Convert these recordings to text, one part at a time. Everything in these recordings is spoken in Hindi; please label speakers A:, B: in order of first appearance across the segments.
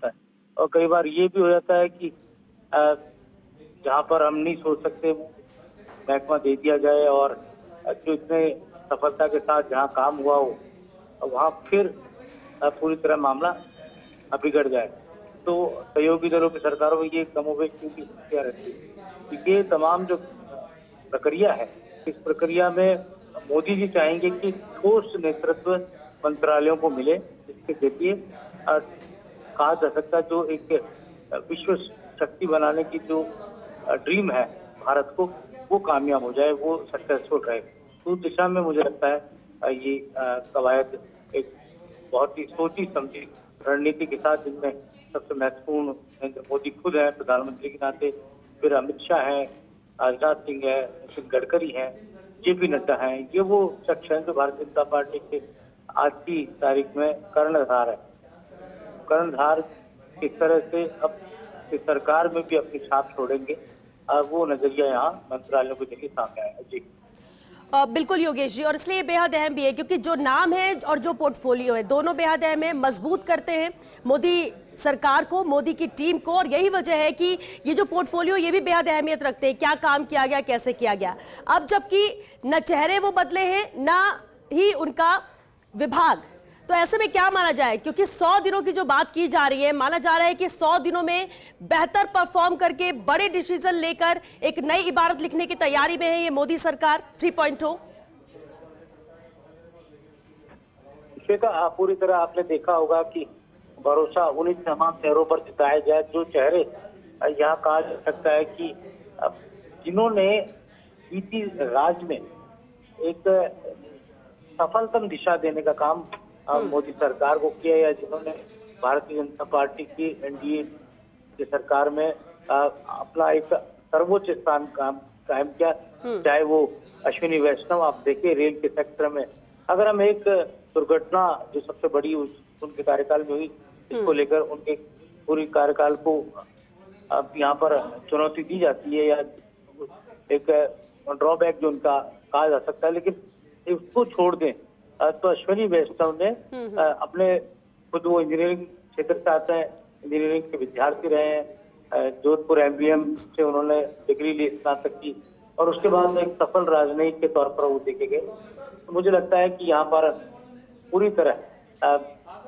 A: है। और कई बार ये भी हो जाता है कि जहाँ पर हम नहीं सोच सकते महकमा दे दिया जाए और जो इतने सफलता के साथ जहाँ काम हुआ हो वहाँ फिर पूरी तरह मामला बिगड़ जाए। तो सहयोगी दलों की सरकारों में ये कमोबेश की समस्या रहती है। क्योंकि ये तमाम जो प्रक्रिया है, इस प्रक्रिया में मोदी जी चाहेंगे कि ठोस नेतृत्व मंत्रालयों को मिले, जिसके जरिए कहा जा सकता है जो एक विश्व शक्ति बनाने की जो ड्रीम है भारत को, वो कामयाब हो जाए, वो सक्सेसफुल रहे। तो उस दिशा में मुझे लगता है ये कवायद एक बहुत ही सोची समझी रणनीति के साथ, जिनमें सबसे महत्वपूर्ण नरेंद्र मोदी खुद है प्रधानमंत्री के नाते, फिर अमित शाह है, राजनाथ सिंह है, नितिन गडकरी है, जेपी नड्डा है। ये वो शख्स हैं जो भारतीय जनता पार्टी के आज की तारीख में कर्णधार है। कर्णधार किस तरह से अब इस सरकार में भी अपनी छाप छोड़ेंगे, वो नजरिया यहाँ मंत्रालयों के जरिए सामने आया। जी
B: बिल्कुल योगेश जी, और इसलिए बेहद अहम भी है क्योंकि जो नाम है और जो पोर्टफोलियो है दोनों बेहद अहम है, मजबूत करते हैं मोदी सरकार को, मोदी की टीम को। और यही वजह है कि ये जो पोर्टफोलियो ये भी बेहद अहमियत रखते हैं, क्या काम किया गया, कैसे किया गया। अब जबकि न चेहरे वो बदले हैं न ही उनका विभाग, तो ऐसे में क्या माना जाए, क्योंकि 100 दिनों की जो बात की जा रही है, माना जा रहा है कि 100 दिनों में बेहतर परफॉर्म करके बड़े डिसीजन लेकर एक नई इबारत लिखने की तैयारी में है ये मोदी सरकार 3.0।
A: श्वेता, पूरी तरह आपने देखा होगा कि भरोसा उन्हीं तमाम चेहरों पर जिताया जाए जो चेहरे यहाँ कहा जा सकता है कि जिन्होंने बीती राज में एक सफलतम दिशा देने का काम मोदी सरकार को किया, या जिन्होंने भारतीय जनता पार्टी की एनडीए की सरकार में अपना एक सर्वोच्च स्थान कायम किया, चाहे वो अश्विनी वैष्णव आप देखिए रेल के सेक्टर में। अगर हम एक दुर्घटना जो सबसे बड़ी उनके कार्यकाल में हुई, इसको लेकर उनके पूरी कार्यकाल को अब यहाँ पर चुनौती दी जाती है या एक ड्रॉबैक जो उनका कहा जा सकता है, लेकिन इसको छोड़ दें तो अश्विनी वैष्णव ने अपने खुद वो इंजीनियरिंग क्षेत्र से आते हैं, इंजीनियरिंग के विद्यार्थी रहे हैं, जोधपुर एमबीएम से उन्होंने डिग्री ली, स्नातक की, और उसके बाद एक सफल राजनयिक के तौर पर वो देखे गए। तो मुझे लगता है कि यहाँ पर पूरी तरह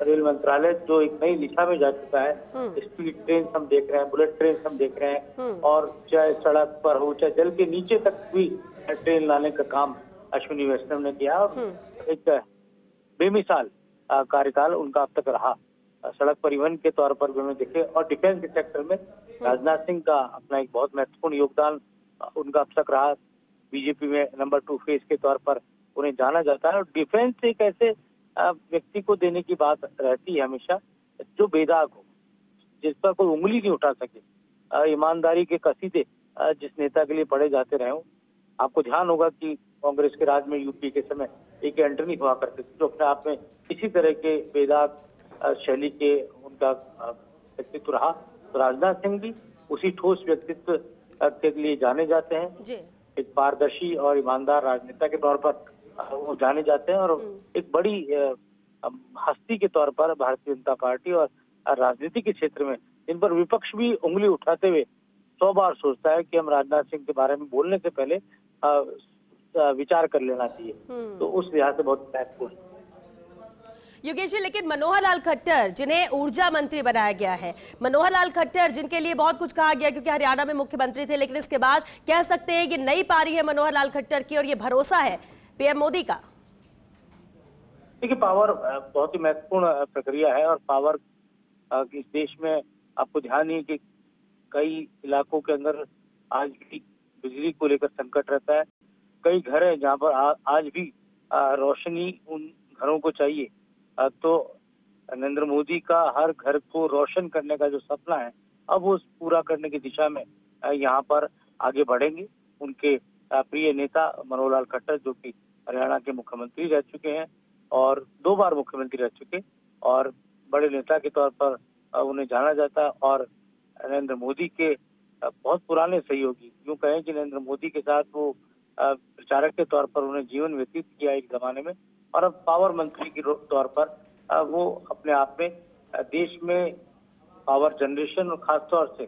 A: रेल मंत्रालय जो एक नई दिशा में जा चुका है, स्पीड ट्रेन हम देख रहे हैं, बुलेट ट्रेन हम देख रहे हैं, और चाहे सड़क पर हो चाहे जल के नीचे तक भी ट्रेन लाने का काम अश्विनी वैष्णव ने किया। और एक बेमिसाल कार्यकाल उनका अब तक रहा, सड़क परिवहन के तौर पर भी हमें देखे, और डिफेंस के सेक्टर में राजनाथ सिंह का अपना एक बहुत महत्वपूर्ण योगदान उनका अब तक रहा। बीजेपी में नंबर 2 फेस के तौर पर उन्हें जाना जाता है, और डिफेंस एक ऐसे व्यक्ति को देने की बात रहती है हमेशा जो बेदाग हो, जिस पर कोई उंगली नहीं उठा सके, ईमानदारी के कसीदे जिस नेता के लिए पढ़े जाते रहे हो। आपको ध्यान होगा कि कांग्रेस के राज में यूपी के समय एक एंटनी हुआ करते थे जो अपने आप में इसी तरह के बेदाग शैली के उनका व्यक्तित्व रहा। तो राजनाथ सिंह भी उसी ठोस व्यक्तित्व के लिए जाने जाते हैं, एक पारदर्शी और ईमानदार राजनेता के तौर पर वो जाने जाते हैं, और एक बड़ी हस्ती के तौर पर भारतीय जनता पार्टी और राजनीति के क्षेत्र में इन पर विपक्ष भी उंगली उठाते हुए 100 बार सोचता है कि हम राजनाथ सिंह के बारे में बोलने से पहले विचार कर लेना चाहिए। तो उस लिहाज से बहुत महत्वपूर्ण।
B: योगेश जी, लेकिन मनोहर लाल खट्टर जिन्हें ऊर्जा मंत्री बनाया गया है, मनोहर लाल खट्टर जिनके लिए बहुत कुछ कहा गया क्योंकि हरियाणा में मुख्यमंत्री थे, लेकिन इसके बाद कह सकते हैं कि नई पारी है मनोहर लाल खट्टर की और ये भरोसा है पीएम मोदी का।
A: देखिए, पावर बहुत ही महत्वपूर्ण प्रक्रिया है, और पावर इस देश में आपको ध्यान ही कि कई इलाकों के अंदर आज भी बिजली को लेकर संकट रहता है। कई घर हैं जहाँ पर आज भी रोशनी उन घरों को चाहिए। तो नरेंद्र मोदी का हर घर को रोशन करने का जो सपना है, अब वो पूरा करने की दिशा में यहाँ पर आगे बढ़ेंगे। उनके प्रिय नेता मनोहर लाल खट्टर जो कि हरियाणा के मुख्यमंत्री रह चुके हैं और 2 बार मुख्यमंत्री रह चुके, और बड़े नेता के तौर पर उन्हें जाना जाता है, और नरेंद्र मोदी के बहुत पुराने सहयोगी, यूं कहें कि नरेंद्र मोदी के साथ वो प्रचारक के तौर पर उन्हें जीवन व्यतीत किया एक जमाने में, और अब पावर मंत्री के तौर पर वो अपने आप में देश में पावर जनरेशन और खासतौर से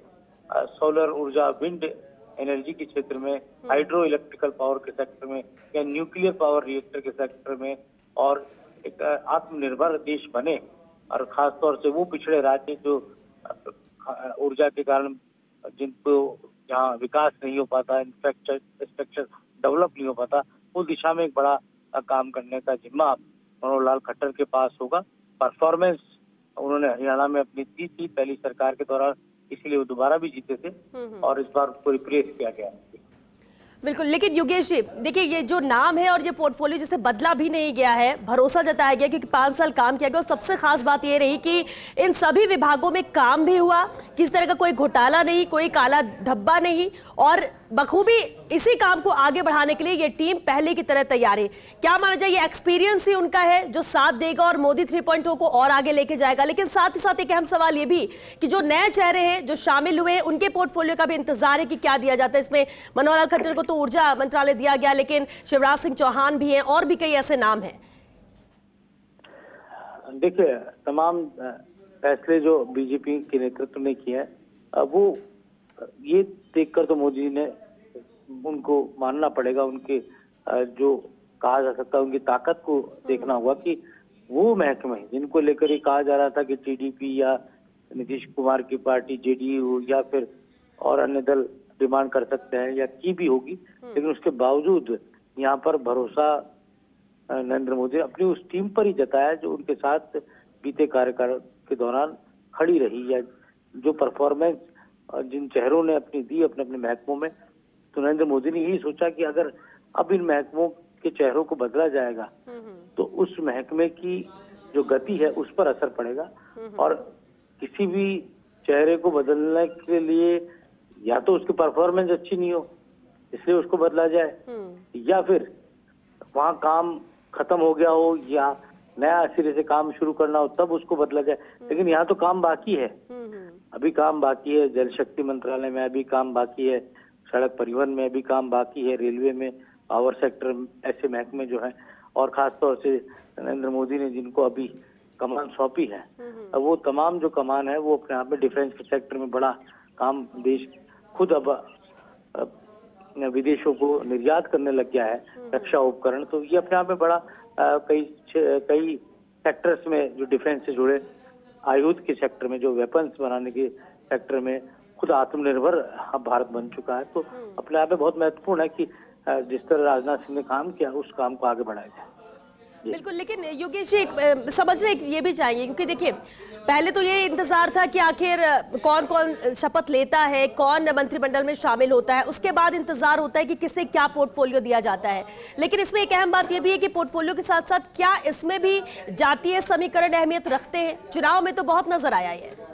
A: सोलर ऊर्जा, विंड एनर्जी के क्षेत्र में, हाइड्रो इलेक्ट्रिकल पावर के सेक्टर में या न्यूक्लियर पावर रिएक्टर के सेक्टर में, और एक आत्मनिर्भर देश बने। और खासतौर से वो पिछड़े राज्य जो ऊर्जा के कारण जिनको जहाँ विकास नहीं हो पाता, इंफ्रास्ट्रक्चर डेवलप नहीं हो पाता, उस दिशा में एक बड़ा काम करने का जिम्मा मनोहर लाल खट्टर के पास होगा। परफॉर्मेंस उन्होंने हरियाणा में अपनी दी थी पहली सरकार के दौरान, इसलिए वो दोबारा भी जीते थे और इस बार उसको रिप्लेस किया गया।
B: बिल्कुल, लेकिन योगेश जी देखिए, ये जो नाम है और ये पोर्टफोलियो जिसे बदला भी नहीं गया है, भरोसा जताया गया क्योंकि 5 साल काम किया गया। और सबसे खास बात ये रही कि इन सभी विभागों में काम भी हुआ, किसी तरह का कोई घोटाला नहीं, कोई काला धब्बा नहीं, और बखूबी इसी काम को आगे बढ़ाने के लिए ये टीम पहले की तरह तैयार है। क्या माना जाए, ये एक्सपीरियंस ही उनका है जो साथ देगा और मोदी 3.0 को और आगे लेके जाएगा। लेकिन साथ ही साथ एक अहम सवाल ये भी कि जो नए चेहरे हैं जो शामिल हुए, उनके पोर्टफोलियो का भी इंतजार है कि क्या दिया जाता है। इसमें मनोहर लाल खट्टर को तो ऊर्जा मंत्रालय दिया गया, लेकिन शिवराज सिंह चौहान भी हैं और भी कई ऐसे नाम हैं।
A: देखिए, तमाम फैसले जो बीजेपी के नेतृत्व ने किए हैं, वो ये देखकर तो मोदी ने उनको मानना पड़ेगा, उनके जो कहा जा सकता है उनकी ताकत को देखना होगा कि वो महकमे जिनको लेकर ये कहा जा रहा था कि टीडीपी या नीतीश कुमार की पार्टी जेडीयू या फिर और अन्य दल डिमांड कर सकते हैं या की भी होगी, लेकिन उसके बावजूद यहाँ पर भरोसा नरेंद्र मोदी ने अपनी उस टीम पर ही जताया जो उनके साथ बीते कार्यकाल के दौरान खड़ी रही, या जो परफॉर्मेंस जिन चेहरों ने अपनी दी अपने अपने महकमों में। तो नरेंद्र मोदी ने यही सोचा कि अगर अब इन महकमों के चेहरों को बदला जाएगा तो उस महकमे की जो गति है उस पर असर पड़ेगा, और किसी भी चेहरे को बदलने के लिए या तो उसकी परफॉर्मेंस अच्छी नहीं हो इसलिए उसको बदला जाए, या फिर वहाँ काम खत्म हो गया हो या नया सिरे से काम शुरू करना हो तब उसको बदला जाए। लेकिन यहाँ तो काम बाकी है, अभी काम बाकी है, जल शक्ति मंत्रालय में अभी काम बाकी है, सड़क परिवहन में अभी काम बाकी है, रेलवे में, पावर सेक्टर, ऐसे महकमे जो है, और खासतौर से नरेंद्र मोदी ने जिनको अभी कमान सौंपी है, वो तमाम जो कमान है वो अपने आप में डिफेंस के सेक्टर में बड़ा काम देश खुद अब विदेशों को निर्यात करने लग गया है, रक्षा उपकरण। तो ये अपने आप में बड़ा कई सेक्टर्स में जो डिफेंस से जुड़े आयुध के सेक्टर में, जो वेपन्स बनाने के सेक्टर में खुद आत्मनिर्भर भारत बन चुका है। तो अपने आप में बहुत महत्वपूर्ण है कि जिस तरह राजनाथ सिंह ने काम किया उस काम को आगे बढ़ाया जाए।
B: बिल्कुल, लेकिन योगेश जी समझने ये भी चाहिए, क्योंकि देखिए पहले तो ये इंतजार था कि आखिर कौन कौन शपथ लेता है, कौन मंत्रिमंडल में शामिल होता है, उसके बाद इंतजार होता है कि किसे क्या पोर्टफोलियो दिया जाता है। लेकिन इसमें एक अहम बात ये भी है कि पोर्टफोलियो के साथ साथ क्या इसमें भी जातीय समीकरण अहमियत रखते हैं? चुनाव में तो बहुत नजर आया है।